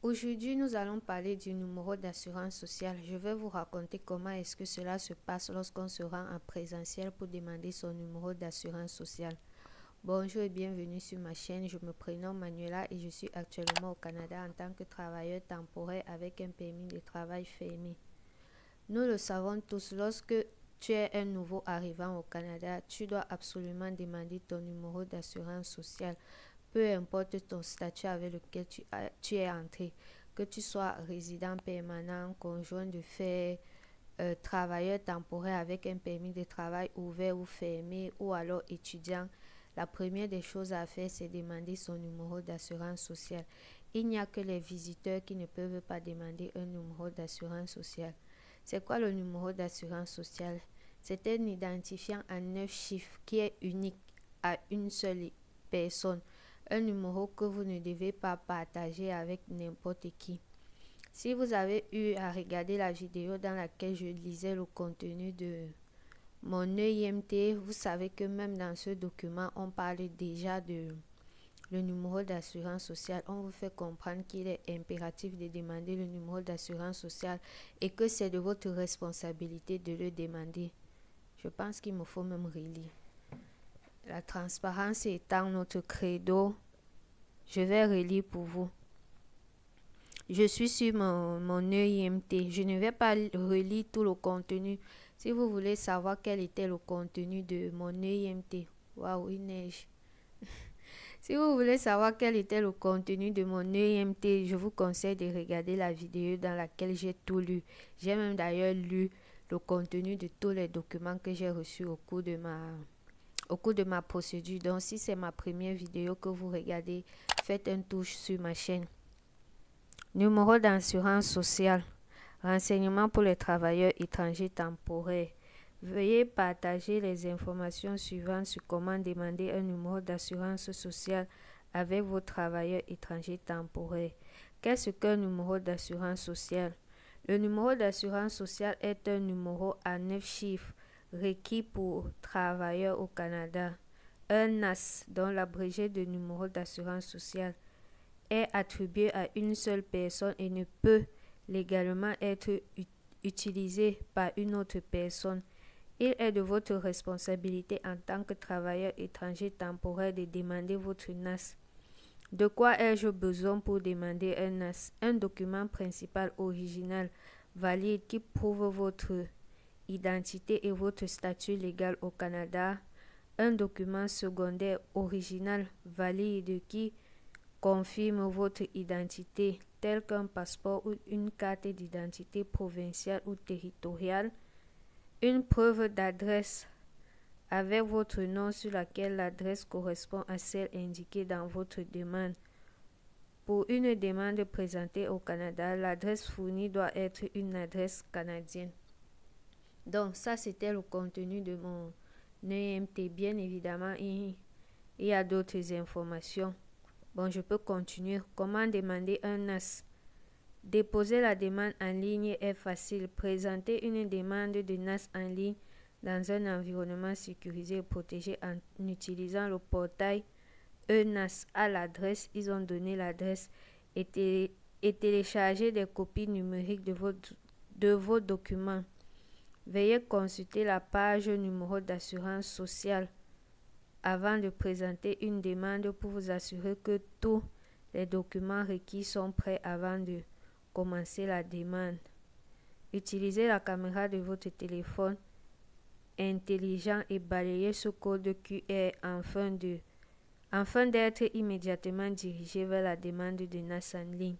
Aujourd'hui, nous allons parler du numéro d'assurance sociale. Je vais vous raconter comment est-ce que cela se passe lorsqu'on se rend en présentiel pour demander son numéro d'assurance sociale. Bonjour et bienvenue sur ma chaîne. Je me prénomme Manuela et je suis actuellement au Canada en tant que travailleur temporaire avec un permis de travail fermé. Nous le savons tous, lorsque tu es un nouveau arrivant au Canada, tu dois absolument demander ton numéro d'assurance sociale. Peu importe ton statut avec lequel tu es entré, que tu sois résident permanent, conjoint de fait, travailleur temporaire avec un permis de travail ouvert ou fermé, ou alors étudiant, la première des choses à faire, c'est demander son numéro d'assurance sociale. Il n'y a que les visiteurs qui ne peuvent pas demander un numéro d'assurance sociale. C'est quoi le numéro d'assurance sociale? C'est un identifiant en 9 chiffres qui est unique à une seule personne. Un numéro que vous ne devez pas partager avec n'importe qui. Si vous avez eu à regarder la vidéo dans laquelle je lisais le contenu de mon EIMT, vous savez que même dans ce document, on parle déjà de le numéro d'assurance sociale. On vous fait comprendre qu'il est impératif de demander le numéro d'assurance sociale et que c'est de votre responsabilité de le demander. Je pense qu'il me faut même relire. La transparence étant notre credo, je vais relire pour vous. Je suis sur mon EIMT. Je ne vais pas relire tout le contenu. Si vous voulez savoir quel était le contenu de mon EIMT, waouh, il neige. Si vous voulez savoir quel était le contenu de mon EIMT, je vous conseille de regarder la vidéo dans laquelle j'ai tout lu. J'ai même d'ailleurs lu le contenu de tous les documents que j'ai reçus au cours de ma procédure. Donc, si c'est ma première vidéo que vous regardez, faites un touche sur ma chaîne. Numéro d'assurance sociale. Renseignements pour les travailleurs étrangers temporaires. Veuillez partager les informations suivantes sur comment demander un numéro d'assurance sociale avec vos travailleurs étrangers temporaires. Qu'est-ce qu'un numéro d'assurance sociale? Le numéro d'assurance sociale est un numéro à 9 chiffres requis pour travailleurs au Canada. Un NAS, dont l'abrégé de numéro d'assurance sociale, est attribué à une seule personne et ne peut légalement être utilisé par une autre personne. Il est de votre responsabilité en tant que travailleur étranger temporaire de demander votre NAS. De quoi ai-je besoin pour demander un NAS? Un document principal original valide qui prouve votre identité et votre statut légal au Canada. Un document secondaire original valide qui confirme votre identité, tel qu'un passeport ou une carte d'identité provinciale ou territoriale. Une preuve d'adresse avec votre nom sur laquelle l'adresse correspond à celle indiquée dans votre demande. Pour une demande présentée au Canada, l'adresse fournie doit être une adresse canadienne. Donc, ça, c'était le contenu de mon EIMT. Bien évidemment, il y a d'autres informations. Bon, je peux continuer. Comment demander un NAS? Déposer la demande en ligne est facile. Présenter une demande de NAS en ligne dans un environnement sécurisé et protégé en utilisant le portail ENAS à l'adresse. Ils ont donné l'adresse et télécharger des copies numériques de vos documents. Veuillez consulter la page numéro d'assurance sociale avant de présenter une demande pour vous assurer que tous les documents requis sont prêts avant de commencer la demande. Utilisez la caméra de votre téléphone intelligent et balayez ce code QR afin d'être immédiatement dirigé vers la demande de NAS en ligne.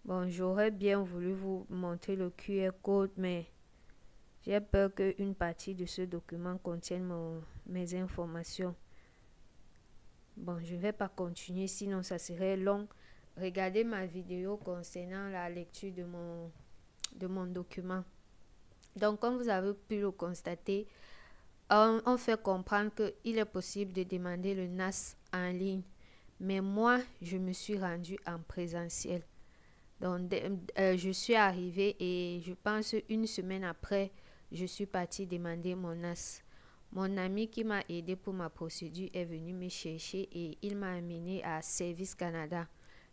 Bon, j'aurais bien voulu vous montrer le QR code, mais j'ai peur qu'une partie de ce document contienne mes informations. Bon, je ne vais pas continuer, sinon ça serait long. Regardez ma vidéo concernant la lecture de mon document. Donc, comme vous avez pu le constater, on fait comprendre qu'il est possible de demander le NAS en ligne. Mais moi, je me suis rendue en présentiel. Donc, je suis arrivée et je pense une semaine après, je suis partie demander mon NAS. Mon ami qui m'a aidé pour ma procédure est venu me chercher et il m'a amené à Service Canada.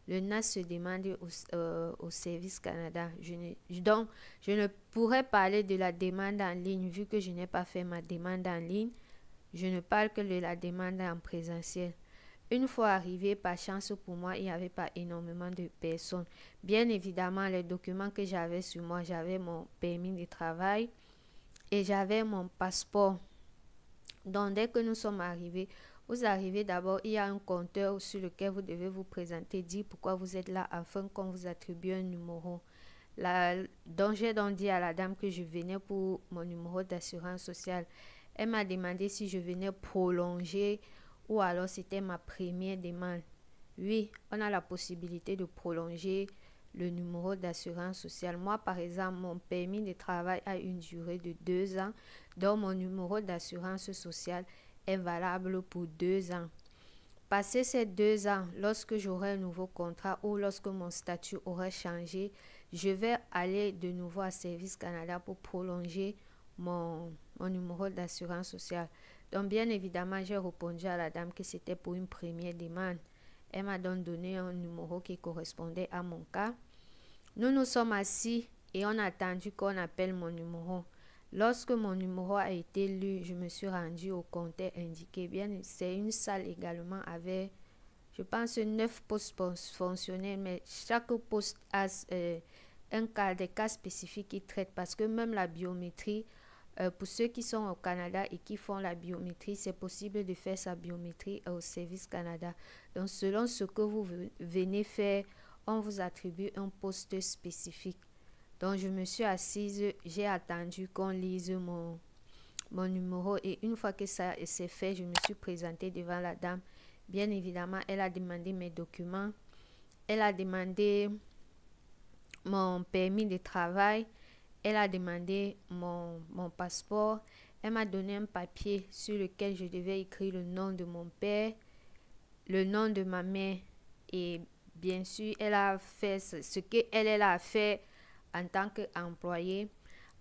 Le NAS se demande au Service Canada. Donc, je ne pourrais parler de la demande en ligne vu que je n'ai pas fait ma demande en ligne. Je ne parle que de la demande en présentiel. Une fois arrivé, par chance pour moi, il n'y avait pas énormément de personnes. Bien évidemment, les documents que j'avais sur moi, j'avais mon permis de travail et j'avais mon passeport. Donc, dès que nous sommes arrivés, vous arrivez d'abord, il y a un compteur sur lequel vous devez vous présenter, dire pourquoi vous êtes là afin qu'on vous attribue un numéro. Donc, j'ai donc dit à la dame que je venais pour mon numéro d'assurance sociale. Elle m'a demandé si je venais prolonger ou alors c'était ma première demande. Oui, on a la possibilité de prolonger le numéro d'assurance sociale. Moi, par exemple, mon permis de travail a une durée de 2 ans, donc mon numéro d'assurance sociale est valable pour 2 ans. Passé ces 2 ans, lorsque j'aurai un nouveau contrat ou lorsque mon statut aura changé, je vais aller de nouveau à Service Canada pour prolonger mon numéro d'assurance sociale. Donc, bien évidemment, j'ai répondu à la dame que c'était pour une première demande. Elle m'a donc donné un numéro qui correspondait à mon cas. Nous nous sommes assis et on a attendu qu'on appelle mon numéro. Lorsque mon numéro a été lu, je me suis rendue au compteur indiqué. Bien, c'est une salle également avec, je pense, 9 postes fonctionnels, mais chaque poste a des cas spécifiques qui traitent parce que même la biométrie, pour ceux qui sont au Canada et qui font la biométrie, c'est possible de faire sa biométrie au Service Canada. Donc, selon ce que vous venez faire, on vous attribue un poste spécifique. Donc, je me suis assise, j'ai attendu qu'on lise mon numéro et une fois que ça s'est fait, je me suis présentée devant la dame. Bien évidemment, elle a demandé mes documents. Elle a demandé mon permis de travail. Elle a demandé mon passeport. Elle m'a donné un papier sur lequel je devais écrire le nom de mon père, le nom de ma mère et bien sûr, elle a fait ce qu'elle a fait en tant qu'employée.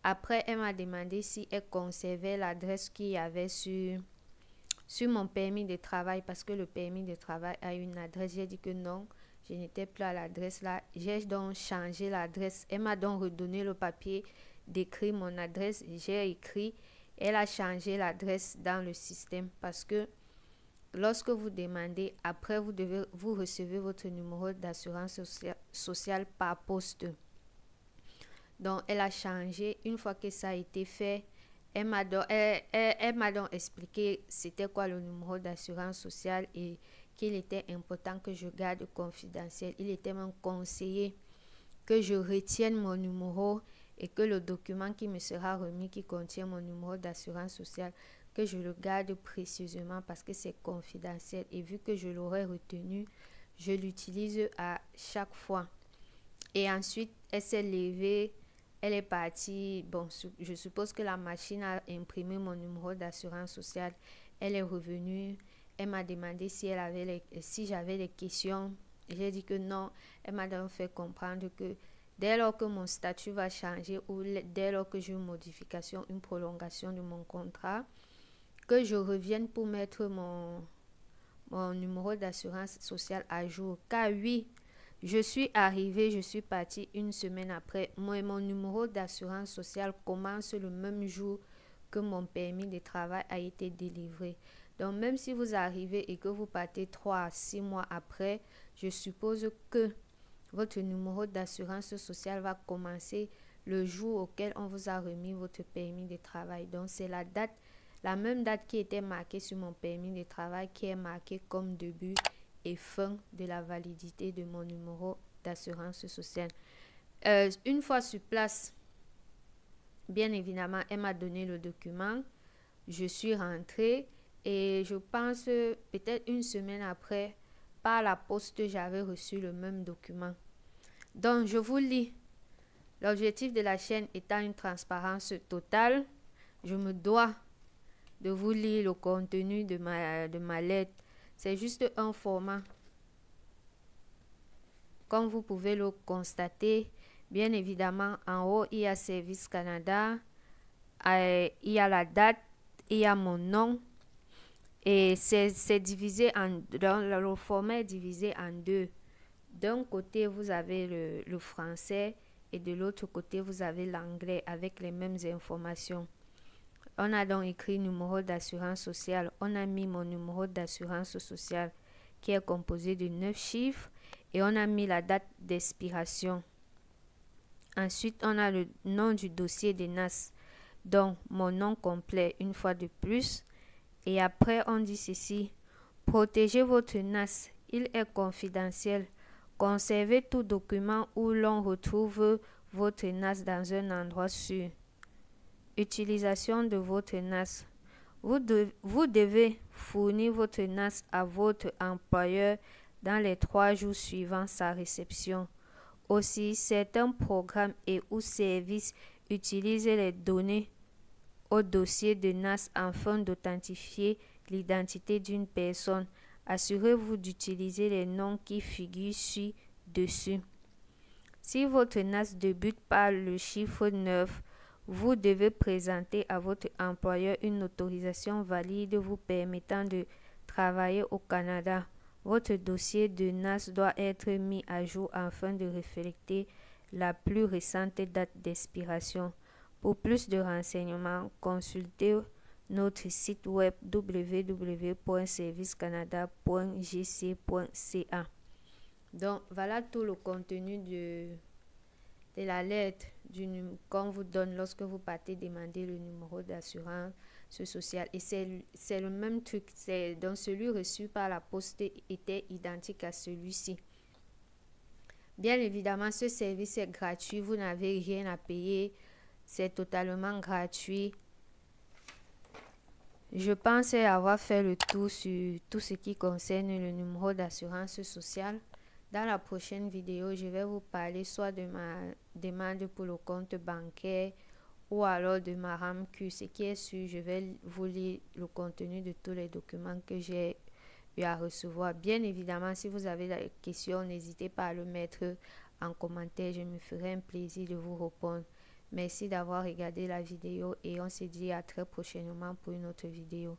Après, elle m'a demandé si elle conservait l'adresse qu'il y avait sur mon permis de travail parce que le permis de travail a une adresse. J'ai dit que non, je n'étais plus à l'adresse là. J'ai donc changé l'adresse. Elle m'a donc redonné le papier d'écrire mon adresse. J'ai écrit. Elle a changé l'adresse dans le système parce que lorsque vous demandez, après vous recevez votre numéro d'assurance sociale par poste. Donc, elle a changé. Une fois que ça a été fait, elle m'a donc expliqué c'était quoi le numéro d'assurance sociale et qu'il était important que je garde confidentiel. Il était même conseillé que je retienne mon numéro et que le document qui me sera remis qui contient mon numéro d'assurance sociale, que je le garde précieusement parce que c'est confidentiel. Et vu que je l'aurais retenu, je l'utilise à chaque fois. Et ensuite, elle s'est levée. Elle est partie, bon, je suppose que la machine a imprimé mon numéro d'assurance sociale. Elle est revenue, elle m'a demandé si j'avais des questions. J'ai dit que non. Elle m'a donc fait comprendre que dès lors que mon statut va changer ou dès lors que j'ai une modification, une prolongation de mon contrat, que je revienne pour mettre mon numéro d'assurance sociale à jour. Car oui, je suis arrivée, je suis partie une semaine après. Mon numéro d'assurance sociale commence le même jour que mon permis de travail a été délivré. Donc, même si vous arrivez et que vous partez 3 à 6 mois après, je suppose que votre numéro d'assurance sociale va commencer le jour auquel on vous a remis votre permis de travail. Donc, c'est la même date qui était marquée sur mon permis de travail qui est marquée comme début et fin de la validité de mon numéro d'assurance sociale. Une fois sur place, bien évidemment, elle m'a donné le document. Je suis rentrée et je pense peut-être une semaine après, par la poste, j'avais reçu le même document. Donc, je vous lis. L'objectif de la chaîne étant une transparence totale, je me dois de vous lire le contenu de ma lettre. C'est juste un format. Comme vous pouvez le constater, bien évidemment, en haut, il y a Service Canada, il y a la date, il y a mon nom. Et c'est divisé le format est divisé en deux. d'un côté, vous avez le français et de l'autre côté, vous avez l'anglais avec les mêmes informations. On a donc écrit numéro d'assurance sociale. On a mis mon numéro d'assurance sociale qui est composé de 9 chiffres et on a mis la date d'expiration. Ensuite, on a le nom du dossier de NAS, donc mon nom complet une fois de plus. Et après, on dit ceci: protégez votre NAS, il est confidentiel. Conservez tout document où l'on retrouve votre NAS dans un endroit sûr. Utilisation de votre NAS. Vous devez fournir votre NAS à votre employeur dans les 3 jours suivant sa réception. Aussi, certains programmes et ou services utilisent les données au dossier de NAS afin d'authentifier l'identité d'une personne. Assurez-vous d'utiliser les noms qui figurent ci-dessus. Si votre NAS débute par le chiffre 9, vous devez présenter à votre employeur une autorisation valide vous permettant de travailler au Canada. Votre dossier de NAS doit être mis à jour afin de refléter la plus récente date d'expiration. Pour plus de renseignements, consultez notre site web www.servicecanada.gc.ca. Donc, voilà tout le contenu de la lettre qu'on vous donne lorsque vous partez demander le numéro d'assurance sociale. Et c'est le même truc. Donc, celui reçu par la poste était identique à celui-ci. Bien évidemment, ce service est gratuit. Vous n'avez rien à payer. C'est totalement gratuit. Je pense avoir fait le tour sur tout ce qui concerne le numéro d'assurance sociale. Dans la prochaine vidéo, je vais vous parler soit de ma demande pour le compte bancaire ou alors de ma RAMQ. Ce qui est sûr, je vais vous lire le contenu de tous les documents que j'ai eu à recevoir. Bien évidemment, si vous avez des questions, n'hésitez pas à le mettre en commentaire. Je me ferai un plaisir de vous répondre. Merci d'avoir regardé la vidéo et on se dit à très prochainement pour une autre vidéo.